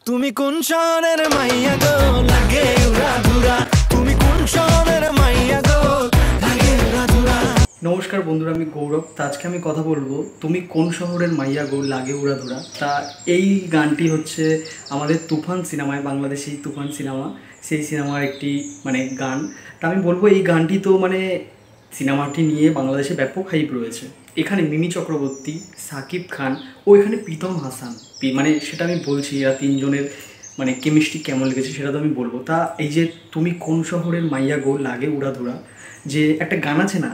তুমি কোন শহরের মাইয়া গো লাগে উড়াধুরা, তুমি কোন শহরের মাইয়া গো লাগে উড়াধুরা। নমস্কার বন্ধুরা, আমি গৌরব। তা আজকে আমি কথা বলবো তুমি কোন শহরের মাইয়া গো লাগে উড়াধুরা। তা এই গানটি হচ্ছে আমাদের তুফান সিনেমায়, বাংলাদেশি তুফান সিনেমা, সেই সিনেমার একটি গান। তা আমি বলবো এই গানটি তো সিনেমাটি নিয়ে বাংলাদেশে ব্যাপক হাইপ রয়েছে। এখানে মিমি চক্রবর্তী, সাকিব খান ও এখানে প্রীতম হাসান, সেটা আমি বলছি এরা তিনজনের কেমিস্ট্রি কেমন লেগেছে সেটা তো আমি বলবো। তা এই যে তুমি কোন শহরের মাইয়া গো লাগে উড়াধুরা, যে একটা গান আছে না,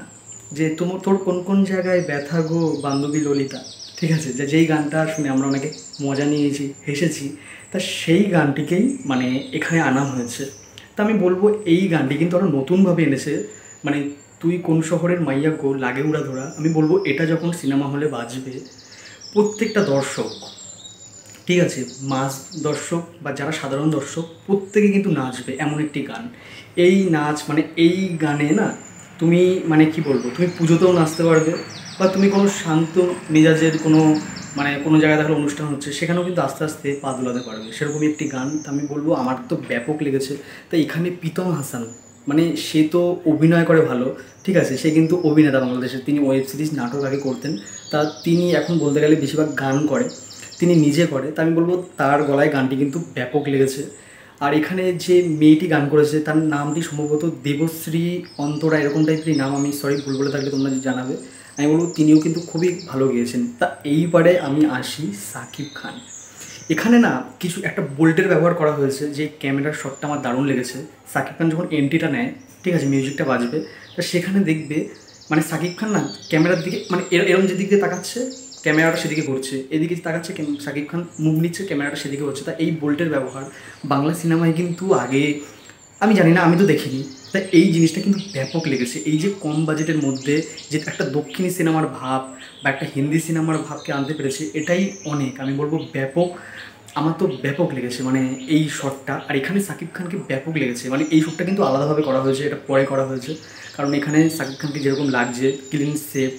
যে তোর কোন কোন জায়গায় ব্যথা গো বান্ধবী ললিতা, ঠিক আছে, যেই গানটা শুনে আমরা অনেকে মজা নিয়েছি, হেসেছি। তা সেই গানটিকেই এখানে আনা হয়েছে। তা আমি বলবো এই গানটি কিন্তু আরও নতুনভাবে এনেছে। তুই কোন শহরের মাইয়া গো লাগে উড়াধুরা, আমি বলবো এটা যখন সিনেমা হলে বাজবে, প্রত্যেকটা দর্শক, ঠিক আছে, মাস দর্শক বা যারা সাধারণ দর্শক, প্রত্যেকে কিন্তু নাচবে। এমন একটি গান, এই নাচ এই গানে না তুমি কি বলবো, তুমি পুজোতেও নাচতে পারবে, বা তুমি কোনো শান্ত মেজাজের কোনো জায়গায় দেখলে অনুষ্ঠান হচ্ছে, সেখানেও কিন্তু আস্তে আস্তে পা দোলাতে পারবে, সেরকমই একটি গান। তা আমি বলবো আমার তো ব্যাপক লেগেছে। তাই এখানে প্রীতম হাসান, সে তো অভিনয় করে ভালো, ঠিক আছে, সে কিন্তু অভিনেতা বাংলাদেশের। তিনি ওয়েব সিরিজ, নাটক আগে করতেন। তা তিনি এখন বলতে গেলে বেশিরভাগ গান করে, তিনি নিজে করে। তা আমি বলবো তার গলায় গানটি কিন্তু ব্যাপক লেগেছে। আর এখানে যে মেয়েটি গান করেছে তার নামটি সম্ভবত দেবশ্রী অন্তরা, এরকম টাইপেরই নাম, আমি সরি ভুল বলে থাকলে তোমরা জানাবে। আমি বলবো তিনিও কিন্তু খুবই ভালো গেয়েছেন। তা এইবারে আমি আসি সাকিব খান। এখানে না কিছু একটা বোল্টের ব্যবহার করা হয়েছে, যে ক্যামেরার শটটা আমার দারুণ লেগেছে। সাকিব খান যখন এন্ট্রিটা নেয়, ঠিক আছে, মিউজিকটা বাজবে, তা সেখানে দেখবে সাকিব খান না ক্যামেরার দিকে এরকম যেদিক দিয়ে তাকাচ্ছে, ক্যামেরাটা সেদিকে ঘুরছে, এদিকে তাকাচ্ছে, সাকিব খান মুভ নিচ্ছে, ক্যামেরাটা সেদিকে হচ্ছে। তা এই বোল্টের ব্যবহার বাংলা সিনেমায় কিন্তু আগে আমি জানি না, আমি তো দেখিনি। তাই এই জিনিসটা কিন্তু ব্যাপক লেগেছে। এই যে কম বাজেটের মধ্যে যে একটা দক্ষিণী সিনেমার ভাব বা একটা হিন্দি সিনেমার ভাবকে আনতে পেরেছে, এটাই অনেক, আমি বলবো ব্যাপক। আমার তো ব্যাপক লেগেছে এই শটটা। আর এখানে সাকিব খানকে ব্যাপক লেগেছে। এই শ্যুটটা কিন্তু আলাদাভাবে করা হয়েছে, এটা পরে করা হয়েছে, কারণ এখানে সাকিব খানকে যেরকম লাগছে, ক্লিন শেপ,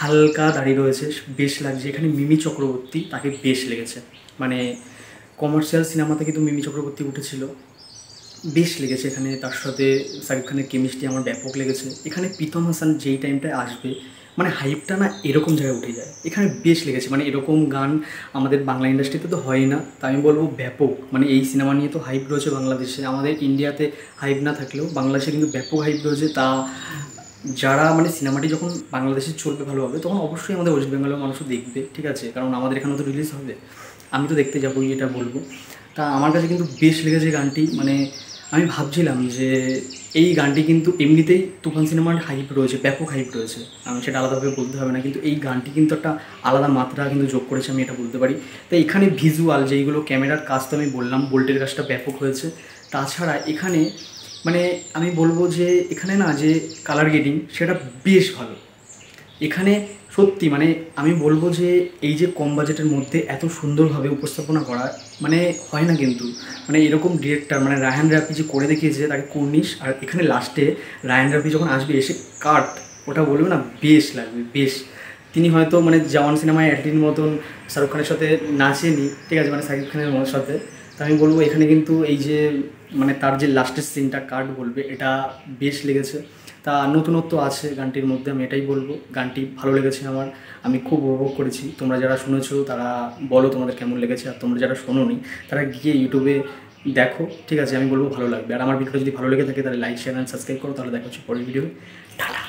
হালকা দাঁড়িয়ে রয়েছে, বেশ লাগছে। এখানে মিমি চক্রবর্তী, তাকে বেশ লেগেছে। কমার্শিয়াল সিনেমাতে কিন্তু মিমি চক্রবর্তী উঠেছিল, বেশ লেগেছে। এখানে তার সাথে সাকিব খানের কেমিস্ট্রি আমার ব্যাপক লেগেছে। এখানে প্রীতম হাসান যেই টাইমটায় আসবে, হাইপটা না এরকম জায়গায় উঠে যায়। এখানে বেশ লেগেছে। এরকম গান আমাদের বাংলা ইন্ডাস্ট্রিতে তো হয় না। তা আমি বলবো ব্যাপক। এই সিনেমা নিয়ে তো হাইপ রয়েছে বাংলাদেশে, আমাদের ইন্ডিয়াতে হাইপ না থাকলেও বাংলাদেশে কিন্তু ব্যাপক হাইপ রয়েছে। তা যারা সিনেমাটি যখন বাংলাদেশে চলবে ভালোভাবে, তখন অবশ্যই আমাদের ওয়েস্ট বেঙ্গলের মানুষও দেখবে, ঠিক আছে, কারণ আমাদের এখানেও তো রিলিজ হবে, আমি তো দেখতে যাবোই, এটা বলবো। তা আমার কাছে কিন্তু বেশ লেগেছে গানটি। আমি ভাবছিলাম যে এই গানটি কিন্তু এমনিতেই তুফান সিনেমার হাইপ রয়েছে, ব্যাপক হাইপ রয়েছে, আমি সেটা আলাদাভাবে বলতে হবে না, কিন্তু এই গানটি কিন্তু একটা আলাদা মাত্রা কিন্তু যোগ করেছে, আমি এটা বলতে পারি। তাই এখানে ভিজুয়াল যেইগুলো, ক্যামেরার কাজ তো আমি বললাম, বোল্টের কাজটা ব্যাপক হয়েছে। তাছাড়া এখানে আমি বলবো যে এখানে না যে কালার গ্রেডিং, সেটা বেশ ভালো। এখানে সত্যি আমি বলবো যে এই যে কম বাজেটের মধ্যে এত সুন্দরভাবে উপস্থাপনা করা হয় না কিন্তু। এরকম ডিরেক্টর রায়হান রাফি যে করে দেখিয়েছে, তাকে কর্নিশ, আর এখানে লাস্টে রায়হান রাফি যখন আসবে এসে কাট, ওটা বলবে না, বেশ লাগবে, বেশ। তিনি হয়তো জওয়ান সিনেমায় অ্যাটলির মতন শাহরুখ খানের সাথে নাচেনি, ঠিক আছে, সাকিব খানের সাথে। তা আমি বলবো এখানে কিন্তু এই যে তার যে লাস্টের সিনটা কাট বলবে, এটা বেশ লেগেছে। তা নতুনত্ব আছে গানটির মধ্যে, আমি এটাই বলবো। গানটি ভালো লেগেছে আমার, আমি খুব উপভোগ করেছি। তোমরা যারা শুনেছো তারা বলো তোমাদের কেমন লেগেছে, আর তোমরা যারা শোনোনি তারা গিয়ে ইউটিউবে দেখো, ঠিক আছে, আমি বলবো ভালো লাগবে। আর আমার ভিডিওটা যদি ভালো লেগে থাকে তাহলে লাইক, শেয়ার অ্যান্ড সাবস্ক্রাইব করো। তাহলে দেখা হচ্ছে পরের ভিডিও। টাটা।